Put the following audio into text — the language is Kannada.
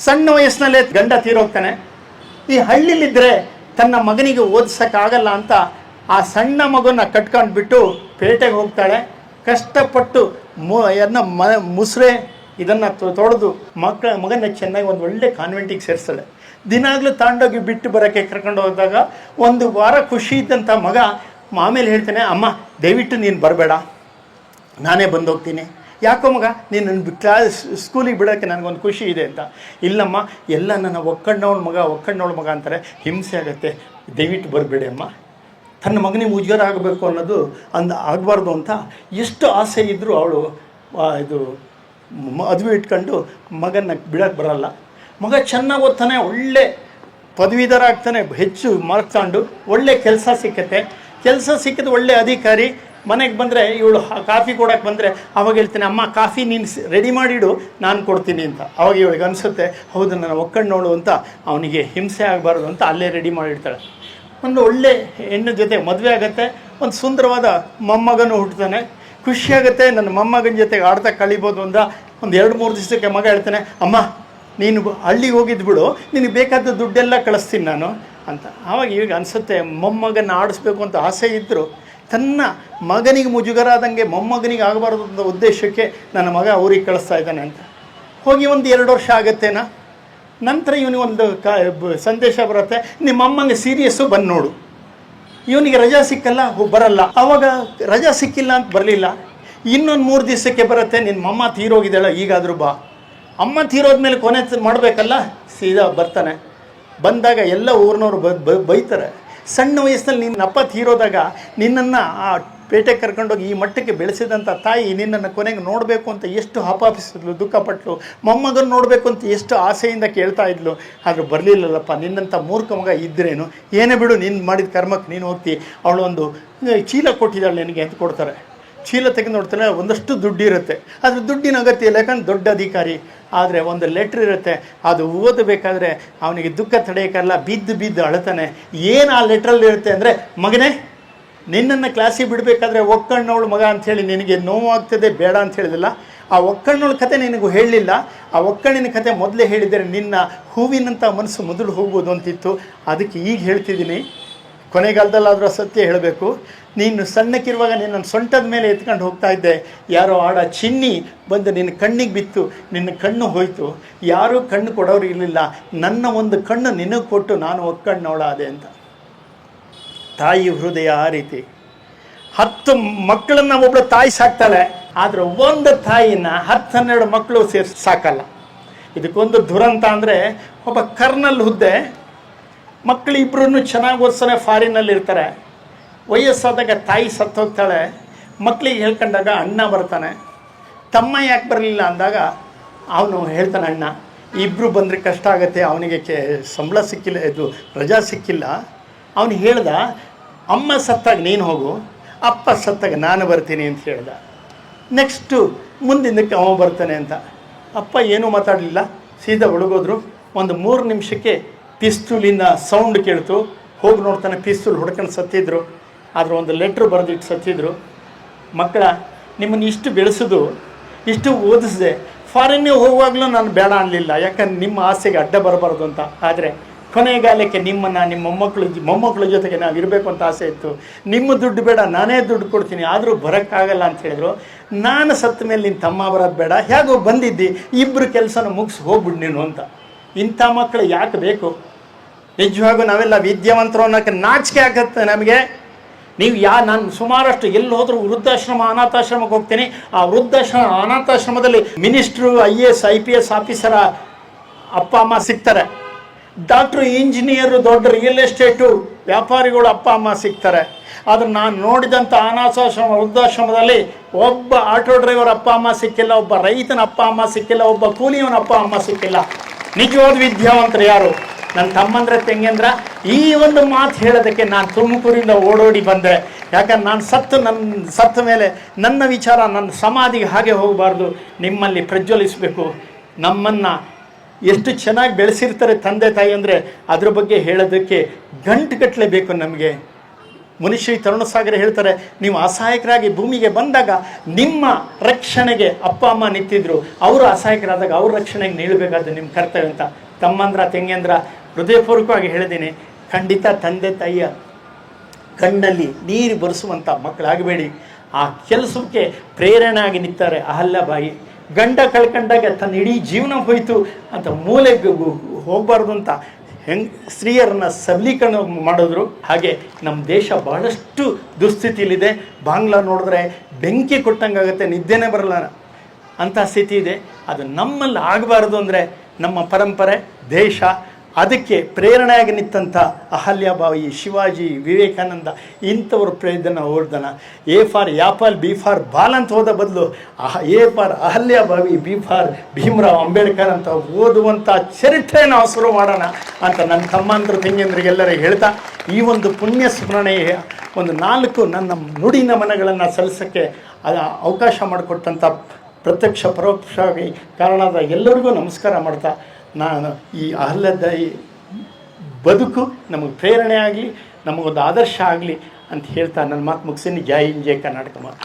ಸಣ್ಣ ವಯಸ್ಸಿನಲ್ಲೇ ಗಂಡ ತೀರೋಗ್ತಾನೆ. ಈ ಹಳ್ಳಿಲಿದ್ದರೆ ತನ್ನ ಮಗನಿಗೆ ಓದಿಸೋಕ್ಕಾಗಲ್ಲ ಅಂತ ಆ ಸಣ್ಣ ಮಗುನ ಕಟ್ಕೊಂಡ್ಬಿಟ್ಟು ಪೇಟೆಗೆ ಹೋಗ್ತಾಳೆ. ಕಷ್ಟಪಟ್ಟು ಮುಸ್ರೆ ಇದನ್ನು ತೊಡೆದು ಮಗನ ಚೆನ್ನಾಗಿ ಒಂದು ಒಳ್ಳೆ ಕಾನ್ವೆಂಟಿಗೆ ಸೇರಿಸ್ತಾಳೆ. ದಿನಾಗಲೂ ತಾಂಡೋಗಿ ಬಿಟ್ಟು ಬರೋಕ್ಕೆ ಕರ್ಕೊಂಡು ಹೋದಾಗ ಒಂದು ವಾರ ಖುಷಿ ಇದ್ದಂಥ ಮಗ ಆಮೇಲೆ ಹೇಳ್ತಾನೆ, ಅಮ್ಮ ದಯವಿಟ್ಟು ನೀನು ಬರಬೇಡ, ನಾನೇ ಬಂದೋಗ್ತೀನಿ. ಯಾಕೋ ಮಗ, ನೀನು ಸ್ಕೂಲಿಗೆ ಬಿಡೋಕ್ಕೆ ನನಗೊಂದು ಖುಷಿ ಇದೆ ಅಂತ. ಇಲ್ಲಮ್ಮ, ಎಲ್ಲ ನನ್ನ ಒಕ್ಕಣ್ಣವಳ ಮಗ ಅಂತಾರೆ, ಹಿಂಸೆ ಆಗುತ್ತೆ, ದಯವಿಟ್ಟು ಬರಬೇಡಿ ಅಮ್ಮ. ತನ್ನ ಮಗನಿಗೆ ಮುಜುಗರ ಆಗಬೇಕು ಅನ್ನೋದು ಆಗಬಾರ್ದು ಅಂತ ಎಷ್ಟು ಆಸೆ ಇದ್ದರೂ ಅವಳು ಮದುವೆ ಇಟ್ಕೊಂಡು ಮಗನ ಬಿಡೋಕ್ಕೆ ಬರಲ್ಲ. ಮಗ ಚೆನ್ನಾಗಿ ಓದ್ತಾನೆ, ಒಳ್ಳೆ ಪದವೀಧರ ಆಗ್ತಾನೆ, ಹೆಚ್ಚು ಮಾರ್ಕ್ಸ್ ತಗೊಂಡು ಒಳ್ಳೆ ಕೆಲಸ ಸಿಕ್ಕಿದ್ದು ಒಳ್ಳೆ ಅಧಿಕಾರಿ. ಮನೆಗೆ ಬಂದರೆ ಇವಳು ಕಾಫಿ ಕೊಡೋಕ್ಕೆ ಬಂದರೆ ಅವಾಗ ಹೇಳ್ತಾನೆ, ಅಮ್ಮ ಕಾಫಿ ನೀನು ರೆಡಿ ಮಾಡಿಡು, ನಾನು ಕೊಡ್ತೀನಿ ಅಂತ. ಅವಾಗ ಇವಳಿಗೆ ಅನಿಸುತ್ತೆ, ಹೌದು ನನ್ನ ಒಕ್ಕಣ್ಣವಳು ಅಂತ, ಅವನಿಗೆ ಹಿಂಸೆ ಆಗಬಾರ್ದು ಅಂತ ಅಲ್ಲೇ ರೆಡಿ ಮಾಡಿರ್ತಾಳೆ. ಒಂದು ಒಳ್ಳೆ ಹೆಣ್ಣು ಜೊತೆ ಮದುವೆ ಆಗುತ್ತೆ, ಒಂದು ಸುಂದರವಾದ ಮೊಮ್ಮಗನೂ ಹುಟ್ಟುತ್ತಾನೆ. ಖುಷಿಯಾಗುತ್ತೆ, ನನ್ನ ಮೊಮ್ಮಗನ ಜೊತೆಗೆ ಆಡ್ತಾ ಕಳಿಬೋದು ಅಂತ. ಒಂದು 2-3 ದಿವಸಕ್ಕೆ ಮಗ ಹೇಳ್ತಾನೆ, ಅಮ್ಮ ನೀನು ಹಳ್ಳಿಗೆ ಹೋಗಿದ್ದು ಬಿಡು, ನಿನಗೆ ಬೇಕಾದ ದುಡ್ಡೆಲ್ಲ ಕಳಿಸ್ತೀನಿ ನಾನು ಅಂತ. ಆವಾಗ ಈಗ ಅನಿಸುತ್ತೆ, ಮೊಮ್ಮಗನ ಆಡಿಸ್ಬೇಕು ಅಂತ ಆಸೆ ಇದ್ದರೂ ತನ್ನ ಮಗನಿಗೆ ಮುಜುಗರ ಆದಂಗೆ ಮೊಮ್ಮಗನಿಗೆ ಆಗಬಾರ್ದು ಅಂತ ಉದ್ದೇಶಕ್ಕೆ ನನ್ನ ಮಗ ಊರಿಗೆ ಕಳಿಸ್ತಾ ಇದ್ದಾನೆ ಅಂತ. ಹೋಗಿ ಒಂದು 2 ವರ್ಷ ಆಗುತ್ತೇನಾ. ನಂತರ ಇವನಿಗೊಂದು ಸಂದೇಶ ಬರುತ್ತೆ, ನಿಮ್ಮ ಅಮ್ಮಂಗೆ ಸೀರಿಯಸ್ಸು ಬಂದು ನೋಡು. ಇವನಿಗೆ ರಜಾ ಸಿಕ್ಕಲ್ಲ, ಬರಲ್ಲ. ಆವಾಗ ರಜಾ ಸಿಕ್ಕಿಲ್ಲ ಅಂತ ಬರಲಿಲ್ಲ. ಇನ್ನೊಂದು 3 ದಿವಸಕ್ಕೆ ಬರುತ್ತೆ, ನಿನ್ನ ಅಮ್ಮ ತೀರೋಗಿದ್ದಾಳೆ, ಈಗಾದರೂ ಬಾ. ಅಮ್ಮ ತೀರೋದ್ಮೇಲೆ ಕೊನೆ ಮಾಡಬೇಕಲ್ಲ, ಸೀದಾ ಬರ್ತಾನೆ. ಬಂದಾಗ ಎಲ್ಲ ಊರಿನವರು ಬೈತಾರೆ. ಸಣ್ಣ ವಯಸ್ಸಿನಲ್ಲಿ ನಿನ್ನ ಅಪ್ಪ ತೀರೋದಾಗ ನಿನ್ನನ್ನು ಆ ಪೇಟೆಗೆ ಕರ್ಕೊಂಡೋಗಿ ಈ ಮಟ್ಟಕ್ಕೆ ಬೆಳೆಸಿದಂಥ ತಾಯಿ ನಿನ್ನನ್ನು ಕೊನೆಗೆ ನೋಡಬೇಕು ಅಂತ ಎಷ್ಟು ಹಪಾಪಿಸಿದ್ಲು, ದುಃಖಪಟ್ಟಳು. ಮೊಮ್ಮಗನ ನೋಡಬೇಕು ಅಂತ ಎಷ್ಟು ಆಸೆಯಿಂದ ಕೇಳ್ತಾ ಇದ್ಲು. ಆದರೂ ಬರಲಿಲ್ಲಲ್ಲಪ್ಪ, ನಿನ್ನಂಥ ಮೂರ್ಖ ಮಗ ಇದ್ರೇನು, ಏನೇ ಬಿಡು, ನೀನು ಮಾಡಿದ ಕರ್ಮಕ್ಕೆ ನೀನು ಹೋಗ್ತಿ. ಅವಳು ಒಂದು ಚೀಲ ಕೊಟ್ಟಿದ್ದಾಳೆ ನಿನಗೆ ಅಂತ ಕೊಡ್ತಾರೆ. ಚೀಲ ತೆಗೆದು ನೋಡ್ತಾನೆ, ಒಂದಷ್ಟು ದುಡ್ಡು ಇರುತ್ತೆ. ಆದರೆ ದುಡ್ಡಿನ ಅಗತ್ಯ ಇಲ್ಲ, ಯಾಕಂದ್ರೆ ದೊಡ್ಡ ಅಧಿಕಾರಿ. ಆದರೆ ಒಂದು ಲೆಟ್ರ್ ಇರುತ್ತೆ, ಅದು ಓದಬೇಕಾದ್ರೆ ಅವನಿಗೆ ದುಃಖ ತಡೆಯೋಕ್ಕಲ್ಲ, ಬಿದ್ದು ಅಳ್ತಾನೆ. ಏನು ಆ ಲೆಟ್ರಲ್ಲಿ ಇರುತ್ತೆ ಅಂದರೆ, ಮಗನೇ ನಿನ್ನನ್ನು ಕ್ಲಾಸಿಗೆ ಬಿಡಬೇಕಾದ್ರೆ ಒಕ್ಕಣ್ಣವಳು ಮಗ ಅಂಥೇಳಿ ನಿನಗೆ ನೋವಾಗ್ತದೆ, ಬೇಡ ಅಂತ ಹೇಳಿದಿಲ್ಲ. ಆ ಒಕ್ಕಣ್ಣವಳ ಕತೆ ನಿನಗೂ ಹೇಳಲಿಲ್ಲ. ಆ ಒಕ್ಕಣ್ಣಿನ ಕತೆ ಮೊದಲೇ ಹೇಳಿದರೆ ನಿನ್ನ ಹೂವಿನಂಥ ಮನಸ್ಸು ಮೊದಲು ಹೋಗ್ಬೋದು ಅಂತಿತ್ತು. ಅದಕ್ಕೆ ಈಗ ಹೇಳ್ತಿದ್ದೀನಿ, ಕೊನೆಗಾಲದಲ್ಲಾದರೂ ಸತ್ಯ ಹೇಳಬೇಕು. ನೀನು ಸಣ್ಣಕ್ಕಿರುವಾಗ ನಿನ್ನನ್ನು ಸೊಂಟದ ಮೇಲೆ ಎತ್ಕೊಂಡು ಹೋಗ್ತಾ ಇದ್ದೆ, ಯಾರೋ ಆಡ ಚಿನ್ನಿ ಬಂದು ನಿನ್ನ ಕಣ್ಣಿಗೆ ಬಿತ್ತು, ನಿನ್ನ ಕಣ್ಣು ಹೋಯಿತು. ಯಾರೂ ಕಣ್ಣು ಕೊಡೋರು ಇರಲಿಲ್ಲ, ನನ್ನ ಒಂದು ಕಣ್ಣು ನಿನಗೆ ಕೊಟ್ಟು ನಾನು ಒಕ್ಕಣ್ಣವಳಾದೆ ಅಂತ. ತಾಯಿ ಹೃದಯ ಆ ರೀತಿ. 10 ಮಕ್ಕಳನ್ನು ಒಬ್ಬಳು ತಾಯಿ ಸಾಕ್ತಾಳೆ, ಆದರೆ ಒಂದು ತಾಯಿನ 10-12 ಮಕ್ಕಳು ಸೇರಿ ಸಾಕಲ್ಲ. ಇದಕ್ಕೊಂದು ದುರಂತ ಅಂದರೆ, ಒಬ್ಬ ಕರ್ನಲ್ ಹುದ್ದೆ, ಮಕ್ಕಳು ಇಬ್ಬರೂ ಚೆನ್ನಾಗಿ ಓದಿಸ್ತಾನೆ, ಫಾರಿನಲ್ಲಿ ಇರ್ತಾರೆ. ವಯಸ್ಸಾದಾಗ ತಾಯಿ ಸತ್ತೋಗ್ತಾಳೆ. ಮಕ್ಕಳಿಗೆ ಹೇಳ್ಕೊಂಡಾಗ ಅಣ್ಣ ಬರ್ತಾನೆ. ತಮ್ಮ ಯಾಕೆ ಬರಲಿಲ್ಲ ಅಂದಾಗ ಅವನು ಹೇಳ್ತಾನೆ, ಅಣ್ಣ ಇಬ್ಬರು ಬಂದರೆ ಕಷ್ಟ ಆಗುತ್ತೆ, ಅವನಿಗೆ ಸಂಬಳ ಸಿಕ್ಕಿಲ್ಲ, ರಜಾ ಸಿಕ್ಕಿಲ್ಲ. ಅವನು ಹೇಳ್ದ, ಅಮ್ಮ ಸತ್ತಾಗ ನೀನು ಹೋಗು, ಅಪ್ಪ ಸತ್ತಾಗ ನಾನು ಬರ್ತೀನಿ ಅಂತ ಹೇಳ್ದ. ನೆಕ್ಸ್ಟು ಮುಂದಿನಕ್ಕೆ ಅವ ಬರ್ತಾನೆ ಅಂತ. ಅಪ್ಪ ಏನೂ ಮಾತಾಡಲಿಲ್ಲ, ಸೀದಾ ಒಳಗೋದ್ರು. ಒಂದು 3 ನಿಮಿಷಕ್ಕೆ ಪಿಸ್ತೂಲಿನ ಸೌಂಡ್ ಕೇಳ್ತು. ಹೋಗಿ ನೋಡ್ತಾನೆ, ಪಿಸ್ತೂಲ್ ಹೊಡ್ಕೊಂಡು ಸತ್ತಿದ್ರು. ಆದರೆ ಒಂದು ಲೆಟ್ರ್ ಬರೆದಿಟ್ಟು ಸತ್ತಿದ್ರು. ಮಕ್ಕಳ, ನಿಮ್ಮನ್ನು ಇಷ್ಟು ಬೆಳೆಸೋದು, ಇಷ್ಟು ಓದಿಸಿದೆ, ಫಾರಿನ್ಗೆ ಹೋಗುವಾಗಲೂ ನಾನು ಬೇಡ ಅನ್ನಲಿಲ್ಲ, ಯಾಕಂದ್ರೆ ನಿಮ್ಮ ಆಸೆಗೆ ಅಡ್ಡ ಬರಬಾರ್ದು ಅಂತ. ಆದರೆ ಕೊನೆಗಾಲಕ್ಕೆ ನಿಮ್ಮನ್ನು ನಿಮ್ಮ ಮೊಮ್ಮಕ್ಕಳ ಜೊತೆಗೆ ನಾವು ಇರಬೇಕು ಅಂತ ಆಸೆ ಇತ್ತು. ನಿಮ್ಮ ದುಡ್ಡು ಬೇಡ, ನಾನೇ ದುಡ್ಡು ಕೊಡ್ತೀನಿ, ಆದರೂ ಬರೋಕ್ಕಾಗಲ್ಲ ಅಂತ ಹೇಳಿದ್ರು. ನಾನು ಸತ್ತ ಮೇಲೆ ನಿನ್ನ ತಮ್ಮ ಬರೋದು ಬೇಡ, ಹೇಗೋ ಬಂದಿದ್ದಿ, ಇಬ್ಬರು ಕೆಲಸನ ಮುಗಿಸಿ ಹೋಗ್ಬಿಡು ನೀನು ಅಂತ. ಇಂಥ ಮಕ್ಕಳು ಯಾಕೆ ಬೇಕು? ನಿಜವಾಗೂ ನಾವೆಲ್ಲ ವಿದ್ಯಾವಂತರು ಅನ್ನೋಕ್ಕೆ ನಾಚಿಕೆ ಆಗತ್ತೆ ನಮಗೆ. ನೀವು ನಾನು ಸುಮಾರಷ್ಟು ಎಲ್ಲಿ ಹೋದರೂ ವೃದ್ಧಾಶ್ರಮ, ಅನಾಥಾಶ್ರಮಕ್ಕೆ ಹೋಗ್ತೀನಿ. ಆ ವೃದ್ಧಾಶ್ರಮ, ಅನಾಥಾಶ್ರಮದಲ್ಲಿ ಮಿನಿಸ್ಟ್ರು, IAS IPS ಆಫೀಸರ ಅಪ್ಪ ಅಮ್ಮ ಸಿಗ್ತಾರೆ. ಡಾಕ್ಟ್ರು, ಇಂಜಿನಿಯರು, ದೊಡ್ಡ ರಿಯಲ್ ಎಸ್ಟೇಟು ವ್ಯಾಪಾರಿಗಳು ಅಪ್ಪ ಅಮ್ಮ ಸಿಗ್ತಾರೆ. ಆದರೆ ನಾನು ನೋಡಿದಂಥ ಅನಾಥಾಶ್ರಮ, ವೃದ್ಧಾಶ್ರಮದಲ್ಲಿ ಒಬ್ಬ ಆಟೋ ಡ್ರೈವರ್ ಅಪ್ಪ ಅಮ್ಮ ಸಿಕ್ಕಿಲ್ಲ, ಒಬ್ಬ ರೈತನ ಅಪ್ಪ ಅಮ್ಮ ಸಿಕ್ಕಿಲ್ಲ, ಒಬ್ಬ ಕೂಲಿಯವನ ಅಪ್ಪ ಅಮ್ಮ ಸಿಕ್ಕಿಲ್ಲ. ನಿಜವಾದ ವಿದ್ಯಾವಂತರು ಯಾರು? ನನ್ನ ತಮ್ಮಂದ್ರೆ ತೆಂಗಂದ್ರ. ಈ ಒಂದು ಮಾತು ಹೇಳೋದಕ್ಕೆ ನಾನು ತುಮಕೂರಿಂದ ಓಡೋಡಿ ಬಂದೆ. ಯಾಕಂದ್ರೆ ನಾನು ಸತ್ತ ಮೇಲೆ ನನ್ನ ವಿಚಾರ ನನ್ನ ಸಮಾಧಿಗೆ ಹಾಗೆ ಹೋಗಬಾರ್ದು, ನಿಮ್ಮಲ್ಲಿ ಪ್ರಜ್ವಲಿಸಬೇಕು. ನಮ್ಮನ್ನು ಎಷ್ಟು ಚೆನ್ನಾಗಿ ಬೆಳೆಸಿರ್ತಾರೆ ತಂದೆ ತಾಯಿ ಅಂದರೆ ಅದ್ರ ಬಗ್ಗೆ ಹೇಳೋದಕ್ಕೆ ಗಂಟುಗಟ್ಟಲೆ ಬೇಕು ನಮಗೆ. ಮುನಿಶ್ರೀ ತರುಣಸಾಗರ ಹೇಳ್ತಾರೆ, ನೀವು ಅಸಹಾಯಕರಾಗಿ ಭೂಮಿಗೆ ಬಂದಾಗ ನಿಮ್ಮ ರಕ್ಷಣೆಗೆ ಅಪ್ಪ ಅಮ್ಮ ನಿಂತಿದ್ರು, ಅವರು ಅಸಹಾಯಕರಾದಾಗ ಅವ್ರ ರಕ್ಷಣೆಗೆ ನಿಲ್ಲಬೇಕಾದ ನಿಮ್ಮ ಕರ್ತವ್ಯ ಅಂತ. ತಮ್ಮಂದ್ರ ತಂಗಿಯಂದ್ರ ಹೃದಯಪೂರ್ವಕವಾಗಿ ಹೇಳಿದ್ದೀನಿ, ಖಂಡಿತ ತಂದೆ ತಾಯಿಯ ಕಣ್ಣಲ್ಲಿ ನೀರು ಬರೆಸುವಂಥ ಮಕ್ಕಳಾಗಬೇಡಿ. ಆ ಕೆಲಸಕ್ಕೆ ಪ್ರೇರಣೆ ಆಗಿ ನಿಂತಾರೆ ಅಹಲ್ಯಾಬಾಯಿ. ಗಂಡ ಕಳ್ಕೊಂಡಾಗ ತನ್ನ ಇಡೀ ಜೀವನ ಹೋಯಿತು ಅಂತ ಮೂಲೆಗೆ ಹೋಗಬಾರ್ದು ಅಂತ ಸ್ತ್ರೀಯರನ್ನ ಸಬಲೀಕರಣ ಮಾಡಿದ್ರು. ಹಾಗೆ ನಮ್ಮ ದೇಶ ಬಹಳಷ್ಟು ದುಸ್ಥಿತಿಯಲ್ಲಿದೆ. ಬಾಂಗ್ಲಾ ನೋಡಿದ್ರೆ ಬೆಂಕಿ ಕೊಟ್ಟಂಗಾಗುತ್ತೆ, ನಿದ್ದೆನೇ ಬರಲ್ಲ ಅಂಥ ಸ್ಥಿತಿ ಇದೆ. ಅದು ನಮ್ಮಲ್ಲಿ ಆಗಬಾರ್ದು ಅಂದರೆ ನಮ್ಮ ಪರಂಪರೆ, ದೇಶ, ಅದಕ್ಕೆ ಪ್ರೇರಣೆಯಾಗಿ ನಿಂತಂಥ ಅಹಲ್ಯಾಬಾಯಿ, ಶಿವಾಜಿ, ವಿವೇಕಾನಂದ ಇಂಥವ್ರ ಪ್ರೇದನ ಓದ್ದನ. A for apple, B for ball ಅಂತ ಹೋದ ಬದಲು A for Ahalyabai, B for Bhimrao Ambedkar ಅಂತ ಓದುವಂಥ ಚರಿತ್ರೆ ನಾವು ಶುರು ಮಾಡೋಣ ಅಂತ ನನ್ನ ತಮ್ಮಂದ್ರ ತಂಗಿಯಂದ್ರಿಗೆಲ್ಲರಿಗೆ ಹೇಳ್ತಾ, ಈ ಒಂದು ಪುಣ್ಯ ಸ್ಮರಣೆಯ ಒಂದು 4 ನನ್ನ ನುಡಿ ನಮನಗಳನ್ನು ಸಲ್ಲಿಸೋಕ್ಕೆ ಅವಕಾಶ ಮಾಡಿಕೊಟ್ಟಂಥ ಪ್ರತ್ಯಕ್ಷ ಪರೋಕ್ಷವಾಗಿ ಕಾರಣದ ಎಲ್ಲರಿಗೂ ನಮಸ್ಕಾರ ಮಾಡ್ತಾ, ನಾನು ಈ ಅಹಲ್ಯಾಬಾಯಿ ಬದುಕು ನಮಗೆ ಪ್ರೇರಣೆ ಆಗಲಿ, ನಮಗೊಂದು ಆದರ್ಶ ಆಗಲಿ ಅಂತ ಹೇಳ್ತಾ ನನ್ನ ಮಾತು ಮುಗಿಸ್ತೀನಿ. ಜೈ ಹಿಂದ್, ಜೈ ಕರ್ನಾಟಕ ಮಾತು.